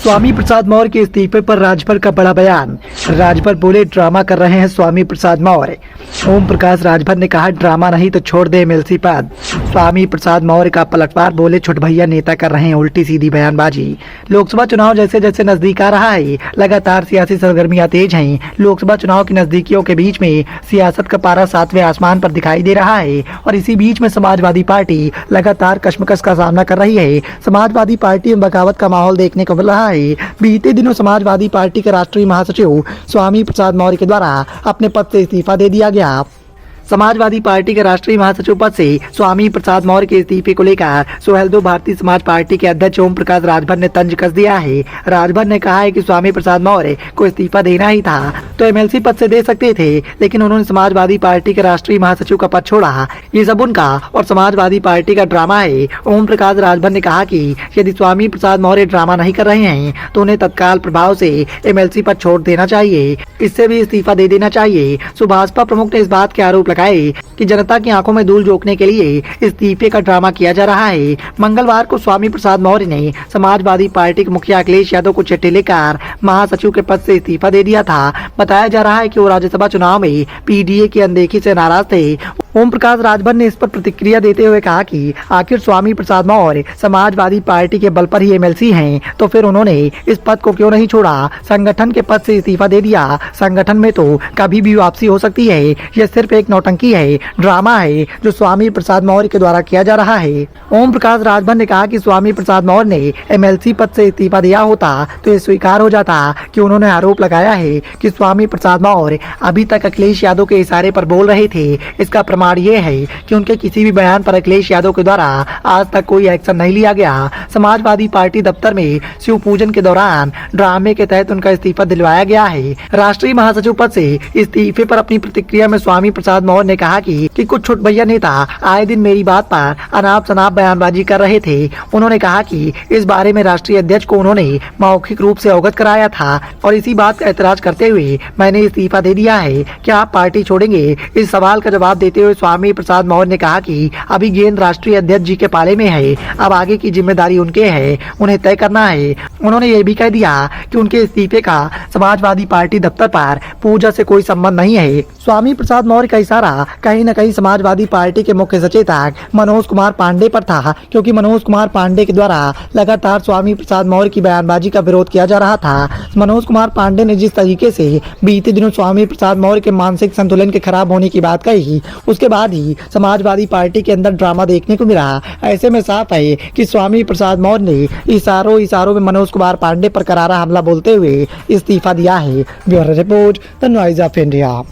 स्वामी प्रसाद मौर्य के इस्तीफे पर राजभर का बड़ा बयान। राजभर बोले ड्रामा कर रहे हैं स्वामी प्रसाद मौर्य। ओम प्रकाश राजभर ने कहा ड्रामा नहीं तो छोड़ दे एमएलसी पद। स्वामी प्रसाद मौर्य का पलटवार, बोले छुटभैया नेता कर रहे हैं उल्टी सीधी बयानबाजी। लोकसभा चुनाव जैसे जैसे नजदीक आ रहा है, लगातार सियासी सरगर्मियां तेज हैं। लोकसभा चुनाव की नजदीकियों के बीच में सियासत का पारा 7वें आसमान पर दिखाई दे रहा है और इसी बीच में समाजवादी पार्टी लगातार कशमकश का सामना कर रही है। समाजवादी पार्टी में बगावत का माहौल देखने को मिल रहा है। बीते दिनों समाजवादी पार्टी के राष्ट्रीय महासचिव स्वामी प्रसाद मौर्य के द्वारा अपने पद से इस्तीफा दे दिया गया। समाजवादी पार्टी के राष्ट्रीय महासचिव पद से स्वामी प्रसाद मौर्य के इस्तीफे को लेकर सुहेलदेव भारतीय समाज पार्टी के अध्यक्ष ओम प्रकाश राजभर ने तंज कस दिया है। राजभर ने कहा है कि स्वामी प्रसाद मौर्य को इस्तीफा देना ही था तो एमएलसी पद से दे सकते थे, लेकिन उन्होंने समाजवादी पार्टी के राष्ट्रीय महासचिव का पद छोड़ा। ये सब उनका और समाजवादी पार्टी का ड्रामा है। ओम प्रकाश राजभर ने कहा कि यदि स्वामी प्रसाद मौर्य ड्रामा नहीं कर रहे हैं तो उन्हें तत्काल प्रभाव से एमएलसी पद छोड़ देना चाहिए, इससे भी इस्तीफा दे देना चाहिए। भाजपा प्रमुख ने इस बात के आरोप लगाए कि जनता की आंखों में धूल झोंकने के लिए इस्तीफे का ड्रामा किया जा रहा है। मंगलवार को स्वामी प्रसाद मौर्य ने समाजवादी पार्टी के मुखिया अखिलेश यादव को चिट्ठी लेकर महासचिव के पद से इस्तीफा दे दिया था। बताया जा रहा है कि वो राज्यसभा चुनाव में पीडीए की अनदेखी से नाराज थे। ओम प्रकाश राजभर ने इस पर प्रतिक्रिया देते हुए कहा कि आखिर स्वामी प्रसाद मौर्य समाजवादी पार्टी के बल पर ही एमएलसी हैं, तो फिर उन्होंने इस पद को क्यों नहीं छोड़ा, संगठन के पद से इस्तीफा दे दिया। संगठन में तो कभी भी वापसी हो सकती है। यह सिर्फ एक नौटंकी है, ड्रामा है जो स्वामी प्रसाद मौर्य के द्वारा किया जा रहा है। ओम प्रकाश राजभर ने कहा कि स्वामी प्रसाद मौर्य ने एमएलसी पद से इस्तीफा दिया होता तो ये स्वीकार हो जाता कि उन्होंने आरोप लगाया है कि स्वामी प्रसाद मौर्य अभी तक अखिलेश यादव के इशारे पर बोल रहे थे। इसका प्रमाण ये है कि उनके किसी भी बयान पर अखिलेश यादव के द्वारा आज तक कोई एक्शन नहीं लिया गया। समाजवादी पार्टी दफ्तर में शिव पूजन के दौरान ड्रामे के तहत उनका इस्तीफा दिलवाया गया है। राष्ट्रीय महासचिव पद से इस्तीफे पर अपनी प्रतिक्रिया में स्वामी प्रसाद मौर्य ने कहा कि कुछ छुटभैया नेता आए दिन मेरी बात पर अनाप शनाप बयानबाजी कर रहे थे। उन्होंने कहा कि इस बारे में राष्ट्रीय अध्यक्ष को उन्होंने मौखिक रूप से अवगत कराया था और इसी बात का ऐतराज करते हुए मैंने इस्तीफा दे दिया है। क्या आप पार्टी छोड़ेंगे? इस सवाल का जवाब देते हुए स्वामी प्रसाद मौर्य ने कहा कि अभी गेंद राष्ट्रीय अध्यक्ष जी के पाले में है, अब आगे की जिम्मेदारी उनके है, उन्हें तय करना है। उन्होंने ये भी कह दिया कि उनके इस्तीफे का समाजवादी पार्टी दफ्तर पर पूजा से कोई संबंध नहीं है। स्वामी प्रसाद मौर्य का इशारा कहीं न कहीं समाजवादी पार्टी के मुख्य सचेतक मनोज कुमार पांडे पर था, क्योंकि मनोज कुमार पांडे के द्वारा लगातार स्वामी प्रसाद मौर्य की बयानबाजी का विरोध किया जा रहा था। मनोज कुमार पांडे ने जिस तरीके से बीते दिनों स्वामी प्रसाद मौर्य के मानसिक संतुलन के खराब होने की बात कही, उसके बाद ही समाजवादी पार्टी के अंदर ड्रामा देखने को मिला। ऐसे में साफ है कि स्वामी प्रसाद मौर्य ने इशारों में मनोज कुमार पांडे पर करारा हमला बोलते हुए इस्तीफा दिया है। Bureau report, the noise of India.